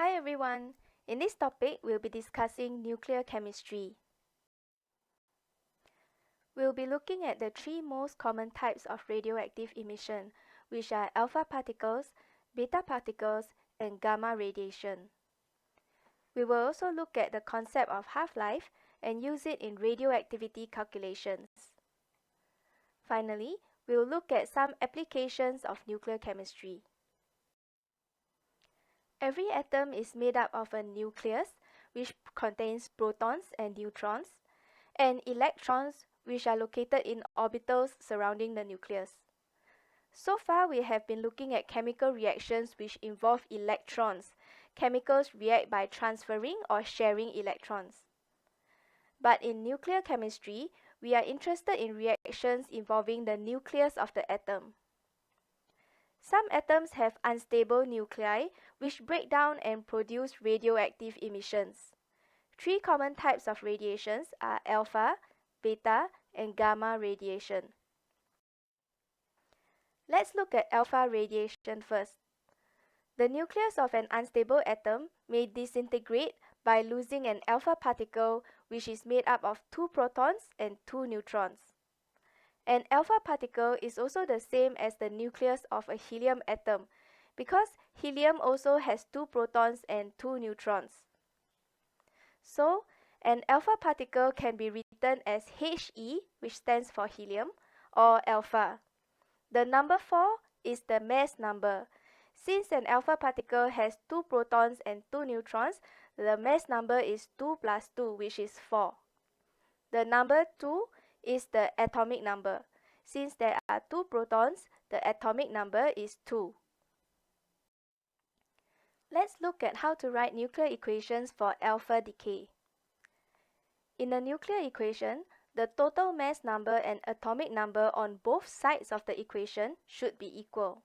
Hi everyone! In this topic, we'll be discussing nuclear chemistry. We'll be looking at the three most common types of radioactive emission, which are alpha particles, beta particles, and gamma radiation. We will also look at the concept of half-life and use it in radioactivity calculations. Finally, we'll look at some applications of nuclear chemistry. Every atom is made up of a nucleus, which contains protons and neutrons, and electrons, which are located in orbitals surrounding the nucleus. So far, we have been looking at chemical reactions which involve electrons. Chemicals react by transferring or sharing electrons. But in nuclear chemistry, we are interested in reactions involving the nucleus of the atom. Some atoms have unstable nuclei, which break down and produce radioactive emissions. Three common types of radiations are alpha, beta, and gamma radiation. Let's look at alpha radiation first. The nucleus of an unstable atom may disintegrate by losing an alpha particle, which is made up of 2 protons and 2 neutrons. An alpha particle is also the same as the nucleus of a helium atom, because helium also has 2 protons and 2 neutrons. So, an alpha particle can be written as He, which stands for helium, or alpha. The number 4 is the mass number. Since an alpha particle has 2 protons and 2 neutrons, the mass number is 2 plus 2, which is 4. The number 2 is the atomic number. Since there are 2 protons, the atomic number is 2. Let's look at how to write nuclear equations for alpha decay. In the nuclear equation, the total mass number and atomic number on both sides of the equation should be equal.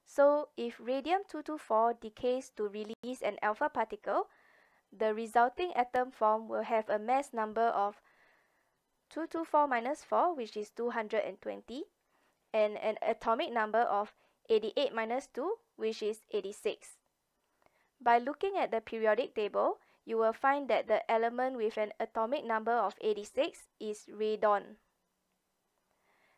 So, if radium-224 decays to release an alpha particle, the resulting atom form will have a mass number of 224 minus 4, which is 220, and an atomic number of 88 minus 2, which is 86. By looking at the periodic table, you will find that the element with an atomic number of 86 is radon.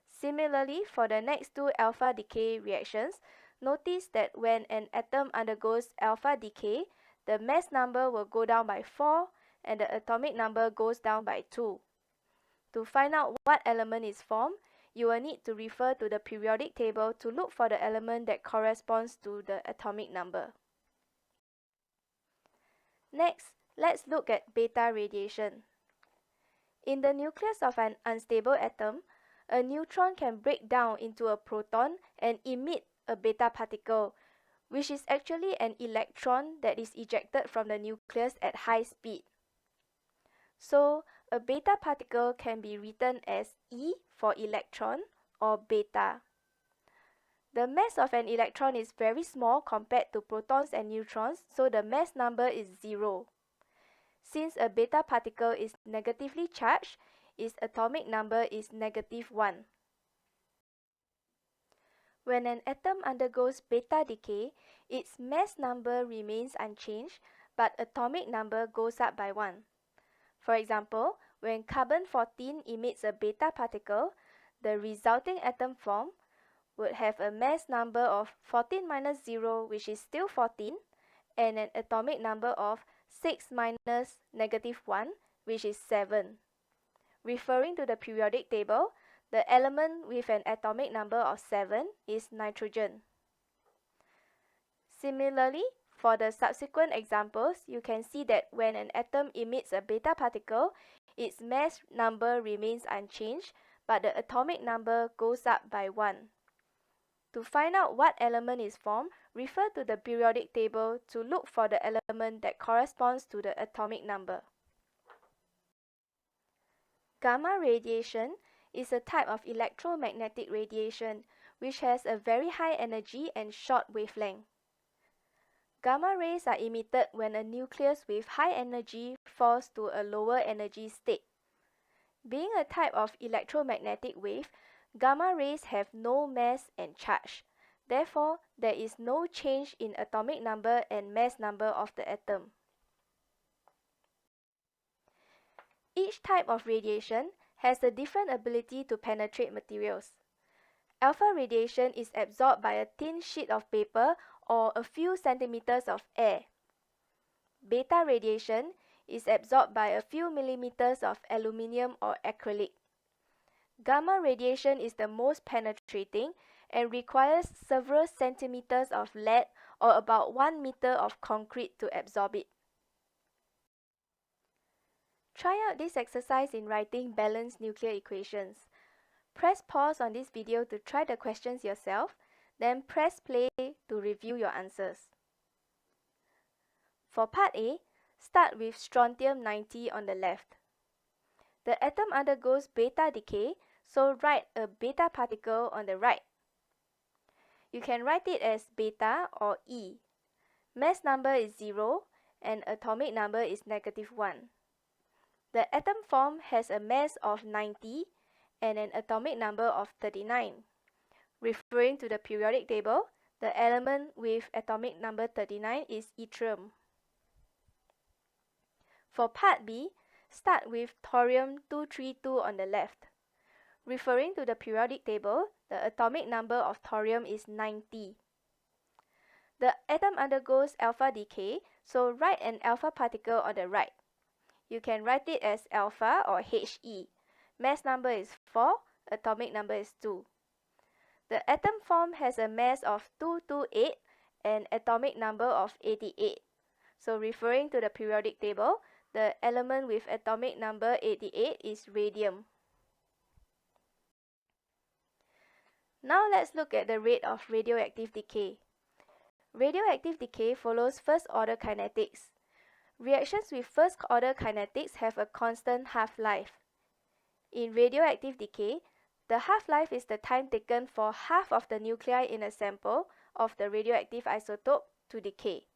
Similarly, for the next two alpha decay reactions, notice that when an atom undergoes alpha decay, the mass number will go down by 4 and the atomic number goes down by 2. To find out what element is formed, you will need to refer to the periodic table to look for the element that corresponds to the atomic number. Next, let's look at beta radiation. In the nucleus of an unstable atom, a neutron can break down into a proton and emit a beta particle, which is actually an electron that is ejected from the nucleus at high speed. So, a beta particle can be written as E for electron or beta. The mass of an electron is very small compared to protons and neutrons, so the mass number is 0. Since a beta particle is negatively charged, its atomic number is -1. When an atom undergoes beta decay, its mass number remains unchanged, but atomic number goes up by 1. For example, when carbon-14 emits a beta particle, the resulting atom form would have a mass number of 14 minus 0, which is still 14, and an atomic number of 6 minus -1, which is 7. Referring to the periodic table, the element with an atomic number of 7 is nitrogen. Similarly, for the subsequent examples, you can see that when an atom emits a beta particle, its mass number remains unchanged, but the atomic number goes up by 1. To find out what element is formed, refer to the periodic table to look for the element that corresponds to the atomic number. Gamma radiation is a type of electromagnetic radiation which has a very high energy and short wavelength. Gamma rays are emitted when a nucleus with high energy falls to a lower energy state. Being a type of electromagnetic wave, gamma rays have no mass and charge. Therefore, there is no change in atomic number and mass number of the atom. Each type of radiation has a different ability to penetrate materials. Alpha radiation is absorbed by a thin sheet of paper or a few centimeters of air. Beta radiation is absorbed by a few millimeters of aluminium or acrylic. Gamma radiation is the most penetrating and requires several centimeters of lead or about 1 meter of concrete to absorb it. Try out this exercise in writing balanced nuclear equations. Press pause on this video to try the questions yourself, then press play to review your answers. For part A, start with strontium-90 on the left. The atom undergoes beta decay, so write a beta particle on the right. You can write it as beta or E. Mass number is 0 and atomic number is -1. The atom form has a mass of 90 and an atomic number of 39. Referring to the periodic table, the element with atomic number 39 is yttrium. For part B, start with thorium-232 on the left. Referring to the periodic table, the atomic number of thorium is 90. The atom undergoes alpha decay, so write an alpha particle on the right. You can write it as alpha or He. Mass number is 4, atomic number is 2. The atom form has a mass of 228 and atomic number of 88. So referring to the periodic table, the element with atomic number 88 is radium. Now let's look at the rate of radioactive decay. Radioactive decay follows first-order kinetics. Reactions with first-order kinetics have a constant half-life. In radioactive decay, the half-life is the time taken for half of the nuclei in a sample of the radioactive isotope to decay.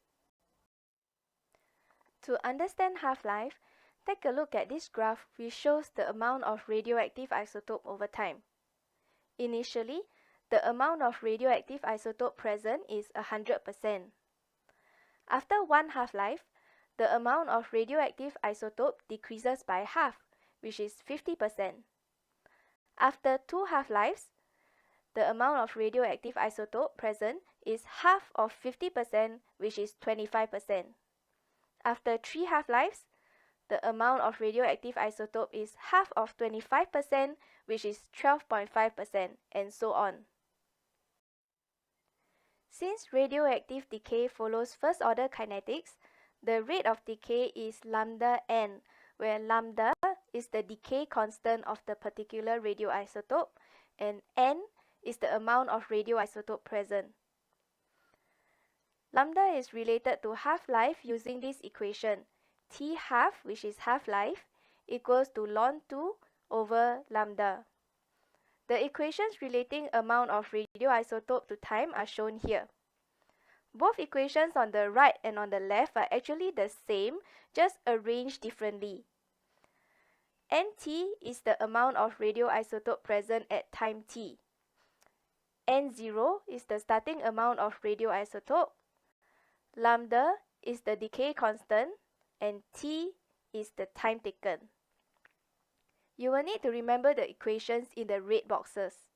To understand half-life, take a look at this graph which shows the amount of radioactive isotope over time. Initially, the amount of radioactive isotope present is 100%. After one half-life, the amount of radioactive isotope decreases by half, which is 50%. After two half-lives, the amount of radioactive isotope present is half of 50%, which is 25%. After three half-lives, the amount of radioactive isotope is half of 25%, which is 12.5%, and so on. Since radioactive decay follows first-order kinetics, the rate of decay is lambda n, where lambda is the decay constant of the particular radioisotope and n is the amount of radioisotope present. Lambda is related to half-life using this equation. T half, which is half-life, equals to ln 2 over lambda. The equations relating amount of radioisotope to time are shown here. Both equations on the right and on the left are actually the same, just arranged differently. Nt is the amount of radioisotope present at time t. N0 is the starting amount of radioisotope. Lambda is the decay constant, and T is the time taken. You will need to remember the equations in the red boxes.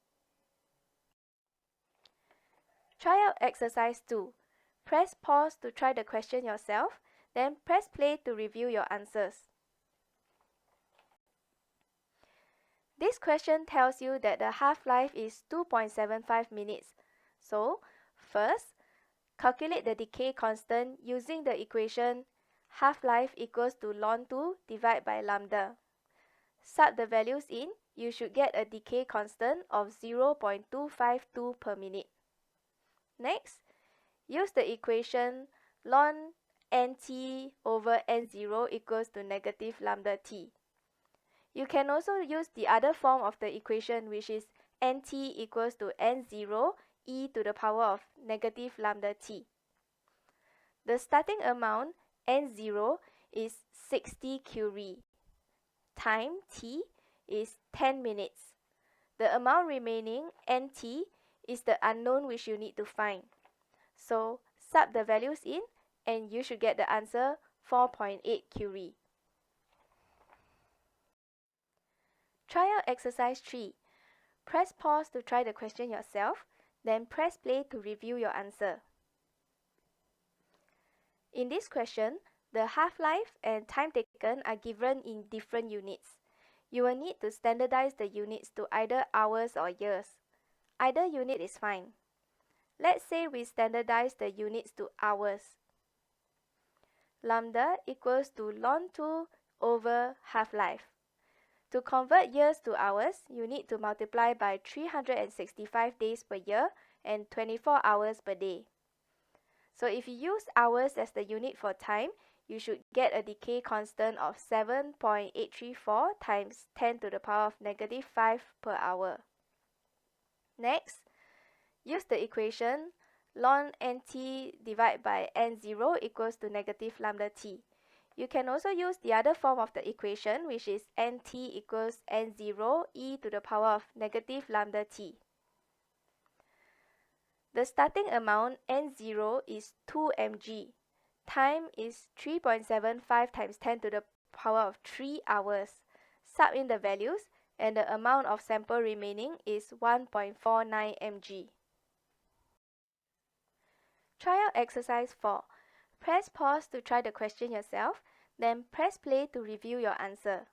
Try out exercise 2. Press pause to try the question yourself, then press play to review your answers. This question tells you that the half-life is 2.75 minutes. So, first, calculate the decay constant using the equation half-life equals to ln 2 divided by lambda. Sub the values in, you should get a decay constant of 0.252 per minute. Next, use the equation ln nt over n0 equals to negative lambda t. You can also use the other form of the equation, which is nt equals to n0 e to the power of negative lambda t. The starting amount, n0, is 60 curie. Time, t, is 10 minutes. The amount remaining, nt, is the unknown which you need to find. So sub the values in and you should get the answer 4.8 curie. Try out exercise 3. Press pause to try the question yourself, then press play to review your answer. In this question, the half-life and time taken are given in different units. You will need to standardize the units to either hours or years. Either unit is fine. Let's say we standardize the units to hours. Lambda equals to ln 2 over half-life. To convert years to hours, you need to multiply by 365 days per year and 24 hours per day. So if you use hours as the unit for time, you should get a decay constant of 7.834 times 10 to the power of negative 5 per hour. Next, use the equation ln nt divided by n0 equals to negative lambda t. You can also use the other form of the equation, which is nt equals n0 e to the power of negative lambda t. The starting amount n0 is 2 mg. Time is 3.75 times 10 to the power of 3 hours. Sub in the values and the amount of sample remaining is 1.49 mg. Try out exercise 4. Press pause to try the question yourself, then press play to review your answer.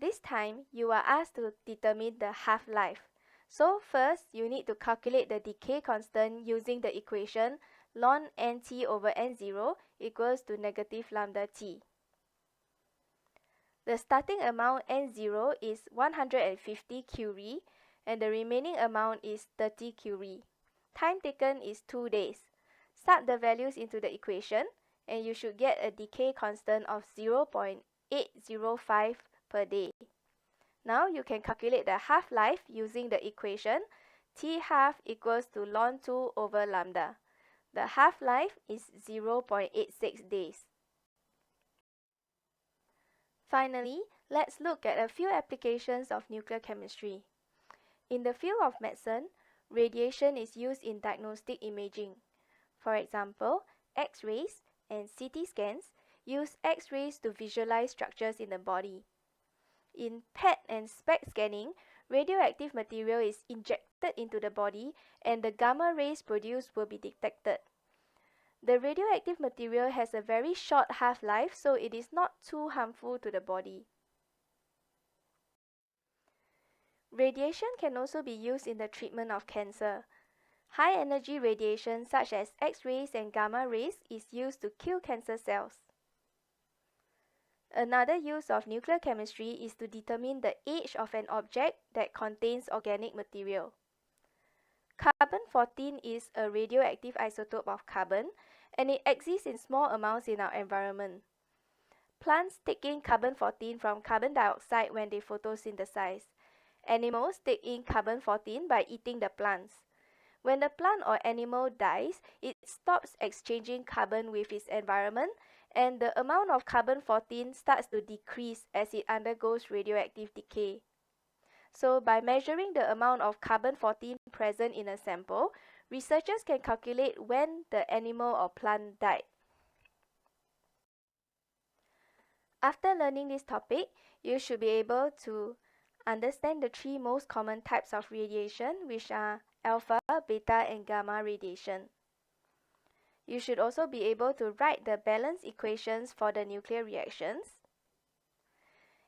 This time, you are asked to determine the half-life. So first, you need to calculate the decay constant using the equation ln nt over n0 equals to negative lambda t. The starting amount n0 is 150 curie and the remaining amount is 30 curie. Time taken is 2 days. Sub the values into the equation and you should get a decay constant of 0.805 per day. Now you can calculate the half-life using the equation t half equals to ln 2 over lambda. The half-life is 0.86 days. Finally, let's look at a few applications of nuclear chemistry. In the field of medicine, radiation is used in diagnostic imaging. For example, X-rays and CT scans use X-rays to visualize structures in the body. In PET and SPECT scanning, radioactive material is injected into the body and the gamma rays produced will be detected. The radioactive material has a very short half-life, so it is not too harmful to the body. Radiation can also be used in the treatment of cancer. High-energy radiation such as X-rays and gamma rays is used to kill cancer cells. Another use of nuclear chemistry is to determine the age of an object that contains organic material. Carbon-14 is a radioactive isotope of carbon, and it exists in small amounts in our environment. Plants take in carbon-14 from carbon dioxide when they photosynthesize. Animals take in carbon-14 by eating the plants. When the plant or animal dies, it stops exchanging carbon with its environment, and the amount of carbon-14 starts to decrease as it undergoes radioactive decay. So by measuring the amount of carbon-14 present in a sample, researchers can calculate when the animal or plant died. After learning this topic, you should be able to understand the 3 most common types of radiation, which are alpha, beta, and gamma radiation. You should also be able to write the balance equations for the nuclear reactions.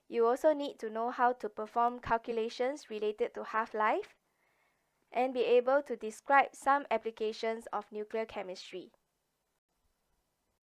You also need to know how to perform calculations related to half-life and be able to describe some applications of nuclear chemistry.